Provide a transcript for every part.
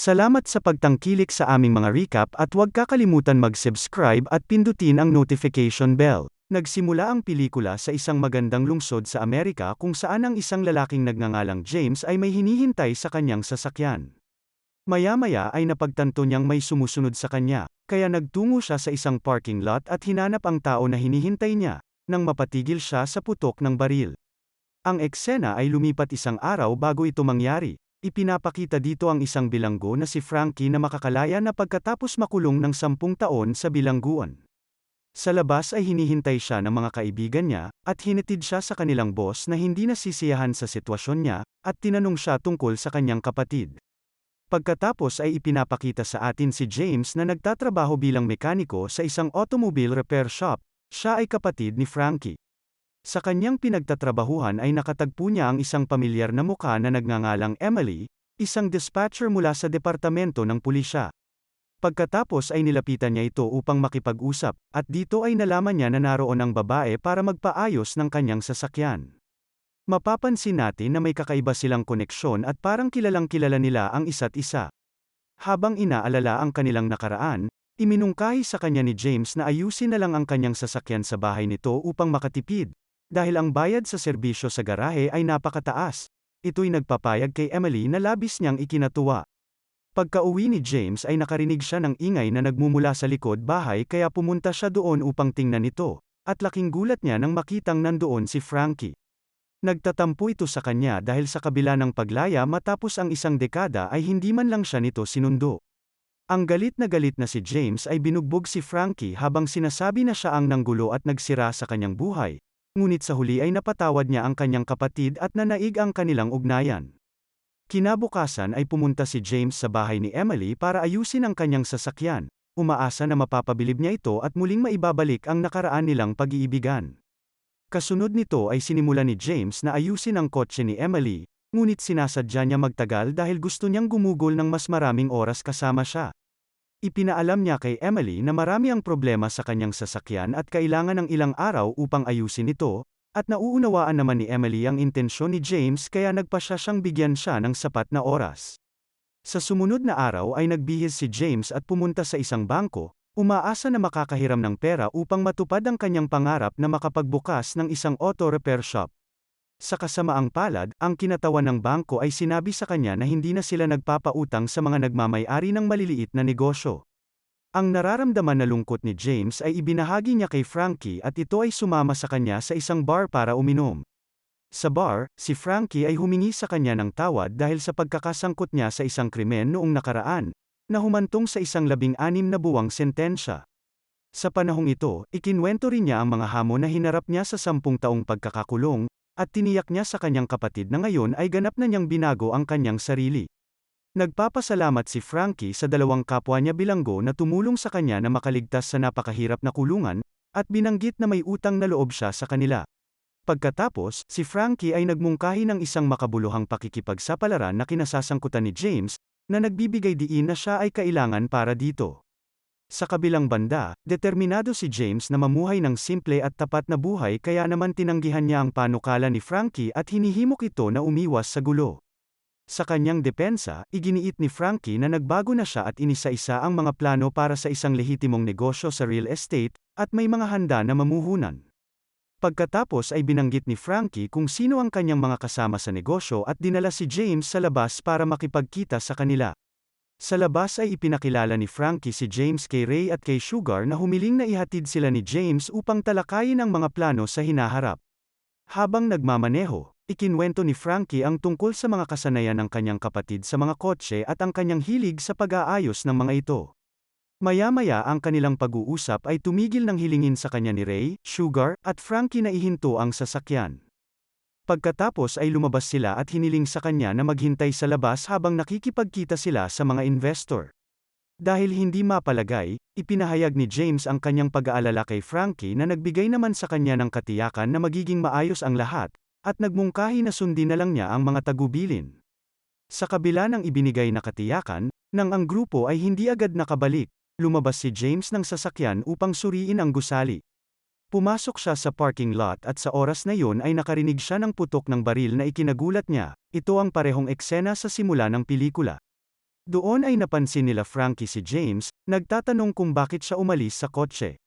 Salamat sa pagtangkilik sa aming mga recap at huwag kakalimutan mag-subscribe at pindutin ang notification bell. Nagsimula ang pelikula sa isang magandang lungsod sa Amerika kung saan ang isang lalaking nagngangalang James ay may hinihintay sa kanyang sasakyan. Maya-maya ay napagtanto niyang may sumusunod sa kanya, kaya nagtungo siya sa isang parking lot at hinanap ang tao na hinihintay niya, nang mapatigil siya sa putok ng baril. Ang eksena ay lumipat isang araw bago ito mangyari. Ipinapakita dito ang isang bilanggo na si Frankie na makakalaya na pagkatapos makulong ng 10 taon sa bilangguan. Sa labas ay hinihintay siya ng mga kaibigan niya, at hinatid siya sa kanilang boss na hindi nasisiyahan sa sitwasyon niya, at tinanong siya tungkol sa kanyang kapatid. Pagkatapos ay ipinapakita sa atin si James na nagtatrabaho bilang mekaniko sa isang automobile repair shop. Siya ay kapatid ni Frankie. Sa kanyang pinagtatrabahuhan ay nakatagpo niya ang isang pamilyar na mukha na nagngangalang Emily, isang dispatcher mula sa departamento ng pulisya. Pagkatapos ay nilapitan niya ito upang makipag-usap, at dito ay nalaman niya na naroon ang babae para magpaayos ng kanyang sasakyan. Mapapansin natin na may kakaiba silang koneksyon at parang kilalang-kilala nila ang isa't isa. Habang inaalala ang kanilang nakaraan, iminungkahi sa kanya ni James na ayusin na lang ang kanyang sasakyan sa bahay nito upang makatipid. Dahil ang bayad sa serbisyo sa garahe ay napakataas, ito'y nagpapayag kay Emily na labis niyang ikinatuwa. Pagka-uwi ni James ay nakarinig siya ng ingay na nagmumula sa likod bahay kaya pumunta siya doon upang tingnan ito, at laking gulat niya nang makitang nandoon si Frankie. Nagtatampo ito sa kanya dahil sa kabila ng paglaya matapos ang isang dekada ay hindi man lang siya nito sinundo. Ang galit na si James ay binugbog si Frankie habang sinasabi na siya ang nanggulo at nagsira sa kanyang buhay. Ngunit sa huli ay napatawad niya ang kanyang kapatid at nanaig ang kanilang ugnayan. Kinabukasan ay pumunta si James sa bahay ni Emily para ayusin ang kanyang sasakyan, umaasa na mapapabilib niya ito at muling maibabalik ang nakaraan nilang pag-iibigan. Kasunod nito ay sinimula ni James na ayusin ang kotse ni Emily, ngunit sinasadya niya magtagal dahil gusto niyang gumugol ng mas maraming oras kasama siya. Ipinaalam niya kay Emily na marami ang problema sa kanyang sasakyan at kailangan ng ilang araw upang ayusin ito, at nauunawaan naman ni Emily ang intensyon ni James kaya nagpasya siyang bigyan siya ng sapat na oras. Sa sumunod na araw ay nagbihis si James at pumunta sa isang bangko, umaasa na makakahiram ng pera upang matupad ang kanyang pangarap na makapagbukas ng isang auto repair shop. Sa kasamaang palad, ang kinatawan ng bangko ay sinabi sa kanya na hindi na sila nagpapautang sa mga nagmamay-ari ng maliliit na negosyo. Ang nararamdaman na lungkot ni James ay ibinahagi niya kay Frankie at ito ay sumama sa kanya sa isang bar para uminom. Sa bar, si Frankie ay humingi sa kanya ng tawad dahil sa pagkakasangkot niya sa isang krimen noong nakaraan, na humantong sa isang 16 na buwang sentensya. Sa panahong ito, ikinwento rin niya ang mga hamon na hinarap niya sa 10 taong pagkakakulong, at tiniyak niya sa kanyang kapatid na ngayon ay ganap na niyang binago ang kanyang sarili. Nagpapasalamat si Frankie sa dalawang kapwa niya bilanggo na tumulong sa kanya na makaligtas sa napakahirap na kulungan, at binanggit na may utang na loob siya sa kanila. Pagkatapos, si Frankie ay nagmungkahi ng isang makabuluhang pakikipagsapalaran na kinasasangkutan ni James, na nagbibigay diin na siya ay kailangan para dito. Sa kabilang banda, determinado si James na mamuhay ng simple at tapat na buhay kaya naman tinanggihan niya ang panukala ni Frankie at hinihimok ito na umiwas sa gulo. Sa kanyang depensa, iginiit ni Frankie na nagbago na siya at inisa-isa ang mga plano para sa isang lehitimong negosyo sa real estate, at may mga handa na mamuhunan. Pagkatapos ay binanggit ni Frankie kung sino ang kanyang mga kasama sa negosyo at dinala si James sa labas para makipagkita sa kanila. Sa labas ay ipinakilala ni Frankie si James kay Ray at kay Sugar na humiling na ihatid sila ni James upang talakayin ang mga plano sa hinaharap. Habang nagmamaneho, ikinwento ni Frankie ang tungkol sa mga kasanayan ng kanyang kapatid sa mga kotse at ang kanyang hilig sa pag-aayos ng mga ito. Maya-maya ang kanilang pag-uusap ay tumigil ng hilingin sa kanya ni Ray, Sugar, at Frankie na ihinto ang sasakyan. Pagkatapos ay lumabas sila at hiniling sa kanya na maghintay sa labas habang nakikipagkita sila sa mga investor. Dahil hindi mapalagay, ipinahayag ni James ang kanyang pag-aalala kay Frankie na nagbigay naman sa kanya ng katiyakan na magiging maayos ang lahat, at nagmungkahi na sundin na lang niya ang mga tagubilin. Sa kabila ng ibinigay na katiyakan, nang ang grupo ay hindi agad nakabalik, lumabas si James ng sasakyan upang suriin ang gusali. Pumasok siya sa parking lot at sa oras na yun ay nakarinig siya ng putok ng baril na ikinagulat niya. Ito ang parehong eksena sa simula ng pelikula. Doon ay napansin nila Frankie si James, nagtatanong kung bakit siya umalis sa kotse.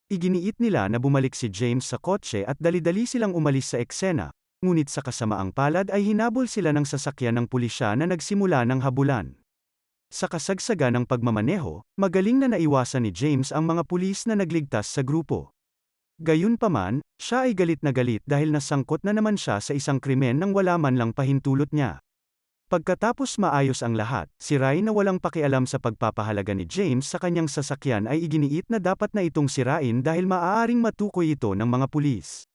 Iginiit nila na bumalik si James sa kotse at dali-dali silang umalis sa eksena, ngunit sa kasamaang palad ay hinabol sila ng sasakyan ng pulisya na nagsimula ng habulan. Sa kasagsagan ng pagmamaneho, magaling na naiwasan ni James ang mga pulis na nagligtas sa grupo. Gayunpaman, siya ay galit na galit dahil nasangkot na naman siya sa isang krimen nang wala man lang pahintulot niya. Pagkatapos maayos ang lahat, si Ray na walang pakialam sa pagpapahalaga ni James sa kanyang sasakyan ay iginiit na dapat na itong sirain dahil maaaring matukoy ito ng mga pulis.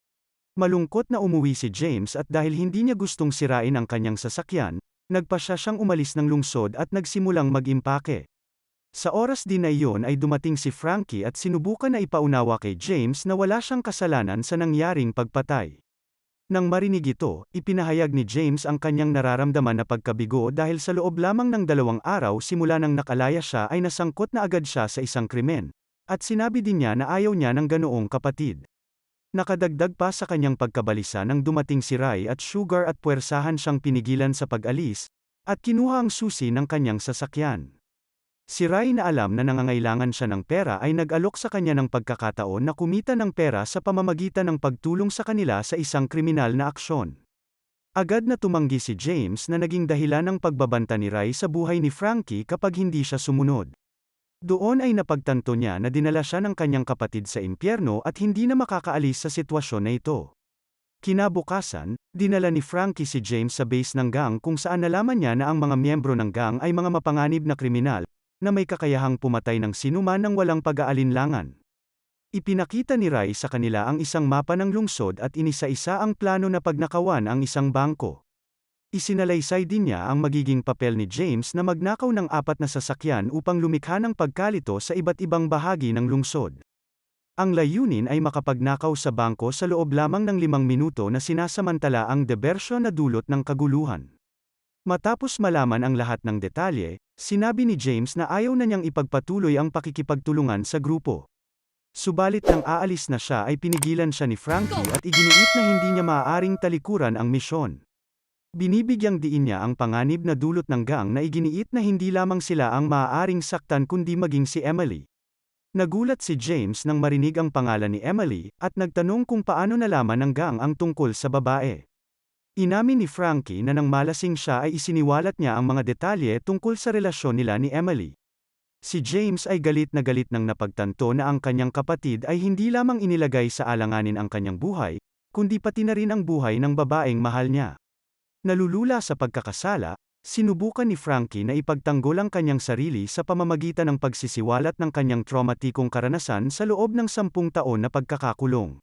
Malungkot na umuwi si James at dahil hindi niya gustong sirain ang kanyang sasakyan, nagpasya siyang umalis ng lungsod at nagsimulang mag-impake. Sa oras din na iyon ay dumating si Frankie at sinubukan na ipaunawa kay James na wala siyang kasalanan sa nangyaring pagpatay. Nang marinig ito, ipinahayag ni James ang kanyang nararamdaman na pagkabigo dahil sa loob lamang ng 2 araw simula nang nakalaya siya ay nasangkot na agad siya sa isang krimen. At sinabi din niya na ayaw niya ng ganoong kapatid. Nakadagdag pa sa kanyang pagkabalisa nang dumating si Ray at Sugar at puwersahan siyang pinigilan sa pag-alis, at kinuha ang susi ng kanyang sasakyan. Si Ray na alam na nangangailangan siya ng pera ay nag-alok sa kanya ng pagkakataon na kumita ng pera sa pamamagitan ng pagtulong sa kanila sa isang kriminal na aksyon. Agad na tumanggi si James na naging dahilan ng pagbabanta ni Ray sa buhay ni Frankie kapag hindi siya sumunod. Doon ay napagtanto niya na dinala siya ng kanyang kapatid sa impyerno at hindi na makakaalis sa sitwasyon na ito. Kinabukasan, dinala ni Frankie si James sa base ng gang kung saan nalaman niya na ang mga miyembro ng gang ay mga mapanganib na kriminal, na may kakayahang pumatay ng sinuman ng walang pag-aalinlangan. Ipinakita ni Ray sa kanila ang isang mapa ng lungsod at inisa-isa ang plano na pagnakawan ang isang bangko. Isinalaysay din niya ang magiging papel ni James na magnakaw ng 4 na sasakyan upang lumikha ng pagkalito sa iba't ibang bahagi ng lungsod. Ang layunin ay makapagnakaw sa bangko sa loob lamang ng 5 minuto na sinasamantala ang diversyon na dulot ng kaguluhan. Matapos malaman ang lahat ng detalye, sinabi ni James na ayaw na niyang ipagpatuloy ang pakikipagtulungan sa grupo. Subalit nang aalis na siya ay pinigilan siya ni Frankie at iginiit na hindi niya maaaring talikuran ang misyon. Binibigyang diin niya ang panganib na dulot ng gang na iginiit na hindi lamang sila ang maaaring saktan kundi maging si Emily. Nagulat si James nang marinig ang pangalan ni Emily at nagtanong kung paano nalaman ng gang ang tungkol sa babae. Inamin ni Frankie na nang malasing siya ay isiniwalat niya ang mga detalye tungkol sa relasyon nila ni Emily. Si James ay galit na galit nang napagtanto na ang kanyang kapatid ay hindi lamang inilagay sa alanganin ang kanyang buhay, kundi pati na rin ang buhay ng babaeng mahal niya. Nalulula sa pagkakasala, sinubukan ni Frankie na ipagtanggol ang kanyang sarili sa pamamagitan ng pagsisiwalat ng kanyang traumatikong karanasan sa loob ng 10 taon na pagkakakulong.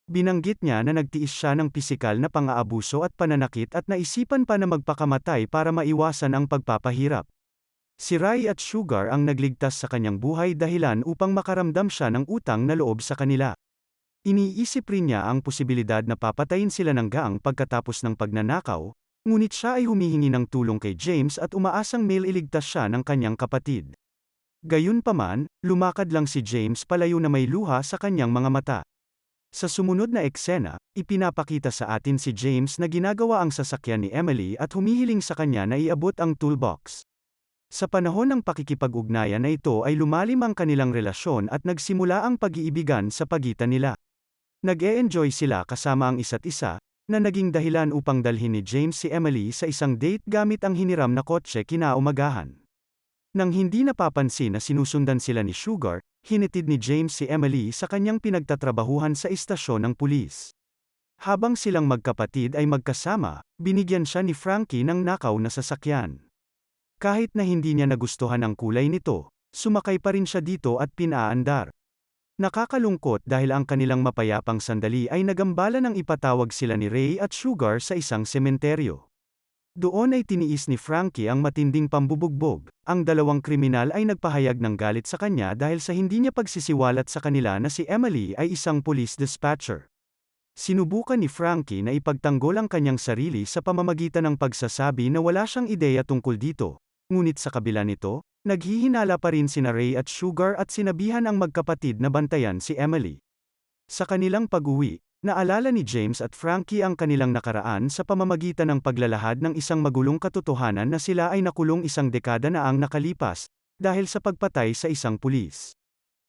Binanggit niya na nagtiis siya ng pisikal na pang-aabuso at pananakit at naisipan pa na magpakamatay para maiwasan ang pagpapahirap. Si Ray at Sugar ang nagligtas sa kanyang buhay dahilan upang makaramdam siya ng utang na loob sa kanila. Iniisip rin niya ang posibilidad na papatayin sila ng gang pagkatapos ng pagnanakaw, ngunit siya ay humihingi ng tulong kay James at umaasang mailigtas siya ng kanyang kapatid. Gayunpaman, lumakad lang si James palayo na may luha sa kanyang mga mata. Sa sumunod na eksena, ipinapakita sa atin si James na ginagawa ang sasakyan ni Emily at humihiling sa kanya na iabot ang toolbox. Sa panahon ng pakikipag-ugnayan na ito ay lumalim ang kanilang relasyon at nagsimula ang pag-iibigan sa pagitan nila. Nag-e-enjoy sila kasama ang isa't isa, na naging dahilan upang dalhin ni James si Emily sa isang date gamit ang hiniram na kotse kinaumagahan. Nang hindi napapansin na sinusundan sila ni Sugar, hinitid ni James si Emily sa kanyang pinagtatrabahuhan sa istasyon ng pulis. Habang silang magkapatid ay magkasama, binigyan siya ni Frankie ng nakaw na sasakyan. Kahit na hindi niya nagustuhan ang kulay nito, sumakay pa rin siya dito at pinaandar. Nakakalungkot dahil ang kanilang mapayapang sandali ay nagambala ng ipatawag sila ni Ray at Sugar sa isang sementeryo. Doon ay tiniis ni Frankie ang matinding pambubugbog. Ang 2 kriminal ay nagpahayag ng galit sa kanya dahil sa hindi niya pagsisiwalat sa kanila na si Emily ay isang police dispatcher. Sinubukan ni Frankie na ipagtanggol ang kanyang sarili sa pamamagitan ng pagsasabi na wala siyang ideya tungkol dito, ngunit sa kabila nito, naghihinala pa rin sina Ray at Sugar at sinabihan ang magkapatid na bantayan si Emily. Sa kanilang pag-uwi, Naalala ni James at Frankie ang kanilang nakaraan sa pamamagitan ng paglalahad ng isang magulong katotohanan na sila ay nakulong isang dekada na ang nakalipas, dahil sa pagpatay sa isang pulis.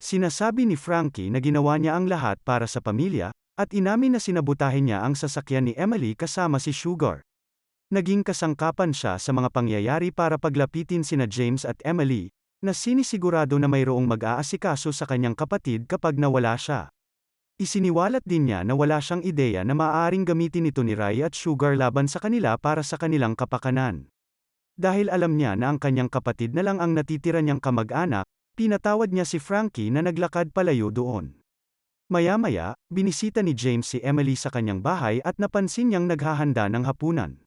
Sinasabi ni Frankie na ginawa niya ang lahat para sa pamilya, at inamin na sinabotahe niya ang sasakyan ni Emily kasama si Sugar. Naging kasangkapan siya sa mga pangyayari para paglapitin sina James at Emily, na sinisigurado na mayroong mag-aasikaso sa kanyang kapatid kapag nawala siya. Isiniwalat din niya na wala siyang ideya na maaaring gamitin ito ni Ray at Sugar laban sa kanila para sa kanilang kapakanan. Dahil alam niya na ang kanyang kapatid na lang ang natitira niyang kamag-anak, pinatawad niya si Frankie na naglakad palayo doon. Maya-maya, binisita ni James si Emily sa kanyang bahay at napansin niyang naghahanda ng hapunan.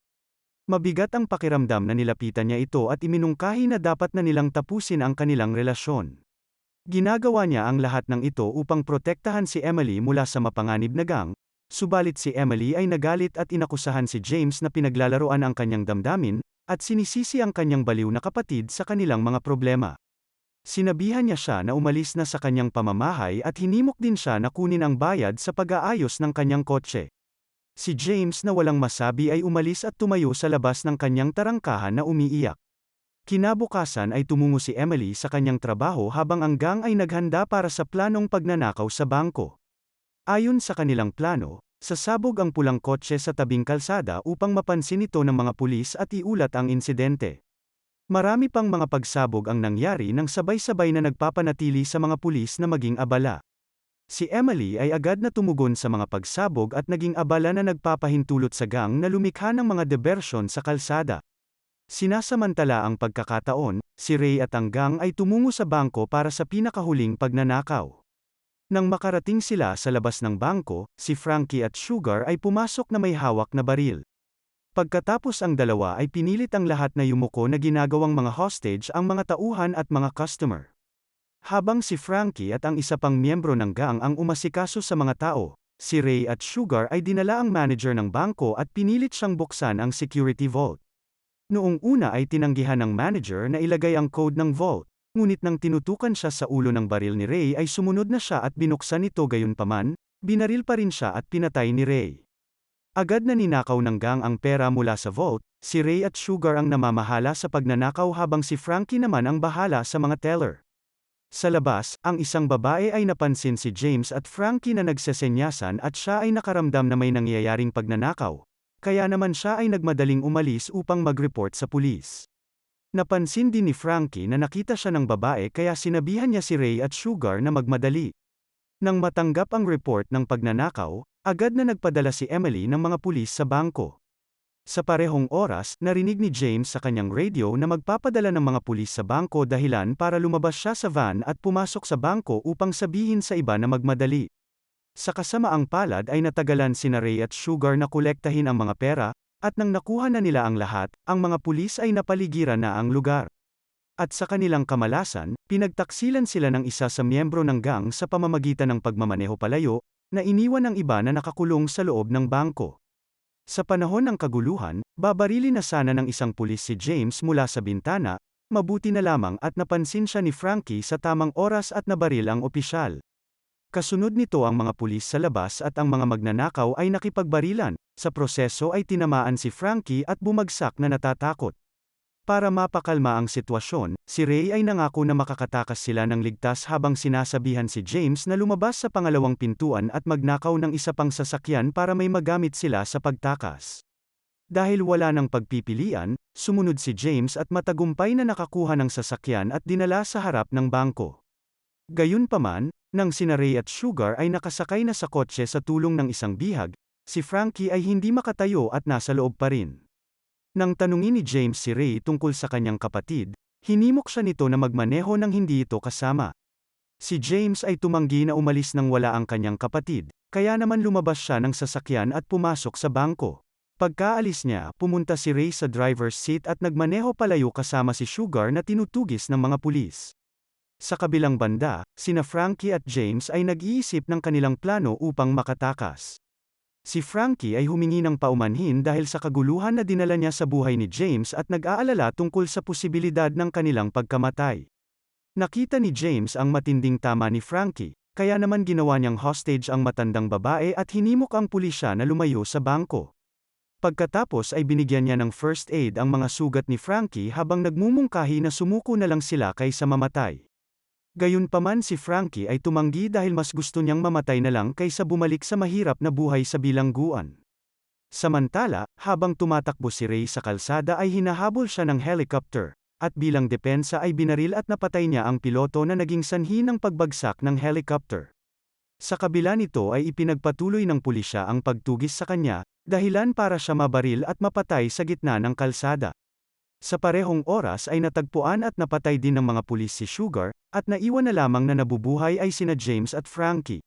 Mabigat ang pakiramdam na nilapitan niya ito at iminungkahi na dapat na nilang tapusin ang kanilang relasyon. Ginagawa niya ang lahat ng ito upang protektahan si Emily mula sa mapanganib na gang, subalit si Emily ay nagalit at inakusahan si James na pinaglalaroan ang kanyang damdamin, at sinisisi ang kanyang baliw na kapatid sa kanilang mga problema. Sinabihan niya siya na umalis na sa kanyang pamamahay at hinimok din siya na kunin ang bayad sa pag-aayos ng kanyang kotse. Si James na walang masabi ay umalis at tumayo sa labas ng kanyang tarangkahan na umiiyak. Kinabukasan ay tumungo si Emily sa kanyang trabaho habang ang gang ay naghanda para sa planong pagnanakaw sa bangko. Ayon sa kanilang plano, sasabog ang pulang kotse sa tabing kalsada upang mapansin ito ng mga pulis at iulat ang insidente. Marami pang mga pagsabog ang nangyari nang sabay-sabay na nagpapanatili sa mga pulis na maging abala. Si Emily ay agad na tumugon sa mga pagsabog at naging abala na nagpapahintulot sa gang na lumikha ng mga diversyon sa kalsada. Sinasamantala ang pagkakataon, si Ray at ang gang ay tumungo sa bangko para sa pinakahuling pagnanakaw. Nang makarating sila sa labas ng bangko, si Frankie at Sugar ay pumasok na may hawak na baril. Pagkatapos ang dalawa ay pinilit ang lahat na yumuko na ginagawang mga hostage ang mga tauhan at mga customer. Habang si Frankie at ang isa pang miyembro ng gang ang umasikaso sa mga tao, si Ray at Sugar ay dinala ang manager ng bangko at pinilit siyang buksan ang security vault. Noong una ay tinanggihan ng manager na ilagay ang code ng vault, ngunit nang tinutukan siya sa ulo ng baril ni Ray ay sumunod na siya at binuksan ito gayunpaman, binaril pa rin siya at pinatay ni Ray. Agad na ninakaw ng gang ang pera mula sa vault, si Ray at Sugar ang namamahala sa pagnanakaw habang si Frankie naman ang bahala sa mga teller. Sa labas, ang isang babae ay napansin si James at Frankie na nagsesenyasan at siya ay nakaramdam na may nangyayaring pagnanakaw. Kaya naman siya ay nagmadaling umalis upang mag-report sa pulis. Napansin din ni Frankie na nakita siya ng babae kaya sinabihan niya si Ray at Sugar na magmadali. Nang matanggap ang report ng pagnanakaw, agad na nagpadala si Emily ng mga pulis sa bangko. Sa parehong oras, narinig ni James sa kanyang radio na magpapadala ng mga pulis sa bangko dahilan para lumabas siya sa van at pumasok sa bangko upang sabihin sa iba na magmadali. Sa kasamaang palad ay natagalan sina Ray at Sugar na kolektahin ang mga pera, at nang nakuha na nila ang lahat, ang mga pulis ay napaligiran na ang lugar. At sa kanilang kamalasan, pinagtaksilan sila ng isa sa miyembro ng gang sa pamamagitan ng pagmamaneho palayo, na iniwan ang iba na nakakulong sa loob ng bangko. Sa panahon ng kaguluhan, babarilin na sana ng isang pulis si James mula sa bintana, mabuti na lamang at napansin siya ni Frankie sa tamang oras at nabaril ang opisyal. Kasunod nito ang mga pulis sa labas at ang mga magnanakaw ay nakipagbarilan, sa proseso ay tinamaan si Frankie at bumagsak na natatakot. Para mapakalma ang sitwasyon, si Ray ay nangako na makakatakas sila ng ligtas habang sinasabihan si James na lumabas sa pangalawang pintuan at magnakaw ng isa pang sasakyan para may magamit sila sa pagtakas. Dahil wala ng pagpipilian, sumunod si James at matagumpay na nakakuha ng sasakyan at dinala sa harap ng bangko. Gayunpaman, nang sina Ray at Sugar ay nakasakay na sa kotse sa tulong ng isang bihag, si Frankie ay hindi makatayo at nasa loob pa rin. Nang tanungin ni James si Ray tungkol sa kanyang kapatid, hinimok siya nito na magmaneho nang hindi ito kasama. Si James ay tumanggi na umalis nang wala ang kanyang kapatid, kaya naman lumabas siya ng sasakyan at pumasok sa bangko. Pagkaalis niya, pumunta si Ray sa driver's seat at nagmaneho palayo kasama si Sugar na tinutugis ng mga pulis. Sa kabilang banda, sina Frankie at James ay nag-iisip ng kanilang plano upang makatakas. Si Frankie ay humingi ng paumanhin dahil sa kaguluhan na dinala niya sa buhay ni James at nag-aalala tungkol sa posibilidad ng kanilang pagkamatay. Nakita ni James ang matinding tama ni Frankie, Kaya naman ginawa niyang hostage ang matandang babae at hinimok ang pulisya na lumayo sa bangko. Pagkatapos ay binigyan niya ng first aid ang mga sugat ni Frankie habang nagmumungkahi na sumuko na lang sila kaysa mamatay. Gayunpaman si Frankie ay tumanggi dahil mas gusto niyang mamatay na lang kaysa bumalik sa mahirap na buhay sa bilangguan. Samantala, habang tumatakbo si Ray sa kalsada ay hinahabol siya ng helicopter, at bilang depensa ay binaril at napatay niya ang piloto na naging sanhi ng pagbagsak ng helicopter. Sa kabila nito ay ipinagpatuloy ng pulisya ang pagtugis sa kanya, dahilan para siya mabaril at mapatay sa gitna ng kalsada. Sa parehong oras ay natagpuan at napatay din ng mga pulis si Sugar, at naiwan na lamang na nabubuhay ay sina James at Frankie.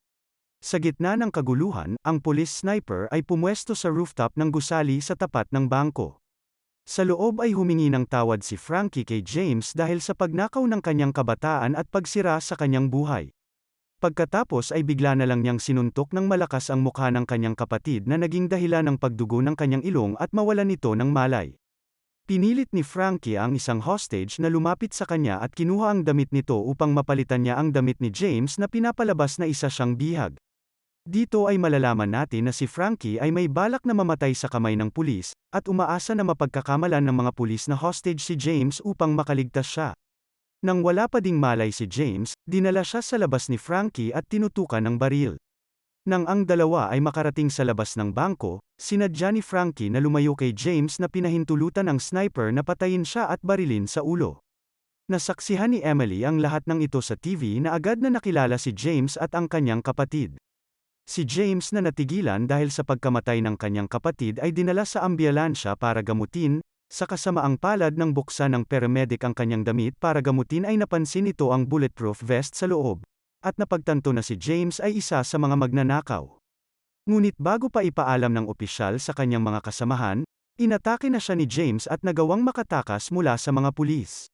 Sa gitna ng kaguluhan, ang pulis sniper ay pumwesto sa rooftop ng gusali sa tapat ng bangko. Sa loob ay humingi ng tawad si Frankie kay James dahil sa pagnakaw ng kanyang kabataan at pagsira sa kanyang buhay. Pagkatapos ay bigla na lang niyang sinuntok ng malakas ang mukha ng kanyang kapatid na naging dahilan ng pagdugo ng kanyang ilong at mawalan ito ng malay. Pinilit ni Frankie ang isang hostage na lumapit sa kanya at kinuha ang damit nito upang mapalitan niya ang damit ni James na pinapalabas na isa siyang bihag. Dito ay malalaman natin na si Frankie ay may balak na mamatay sa kamay ng pulis, at umaasa na mapagkakamalan ng mga pulis na hostage si James upang makaligtas siya. Nang wala pa ding malay si James, dinala siya sa labas ni Frankie at tinutukan ng baril. Nang ang dalawa ay makarating sa labas ng bangko, sinadya ni Frankie na lumayo kay James na pinahintulutan ng sniper na patayin siya at barilin sa ulo. Nasaksihan ni Emily ang lahat ng ito sa TV na agad na nakilala si James at ang kanyang kapatid. Si James na natigilan dahil sa pagkamatay ng kanyang kapatid ay dinala sa ambulansya para gamutin. Sa kasamaang palad ng buksan ng paramedic ang kanyang damit para gamutin ay napansin ito ang bulletproof vest sa loob, at napagtanto na si James ay isa sa mga magnanakaw. Ngunit bago pa ipaalam ng opisyal sa kanyang mga kasamahan, inatake na siya ni James at nagawang makatakas mula sa mga pulis.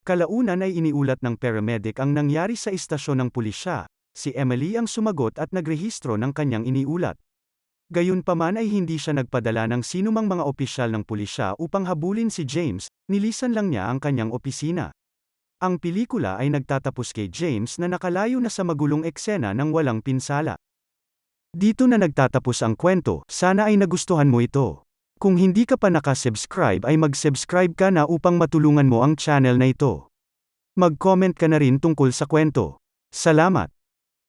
Kalaunan ay iniulat ng paramedic ang nangyari sa istasyon ng pulisya. Si Emily ang sumagot at nagrehistro ng kanyang iniulat. Gayunpaman ay hindi siya nagpadala ng sinumang mga opisyal ng pulisya upang habulin si James, nilisan lang niya ang kanyang opisina. Ang pelikula ay nagtatapos kay James na nakalayo na sa magulong eksena ng walang pinsala. Dito na nagtatapos ang kwento, sana ay nagustuhan mo ito. Kung hindi ka pa nakasubscribe ay mag-subscribe ka na upang matulungan mo ang channel na ito. Mag-comment ka na rin tungkol sa kwento. Salamat!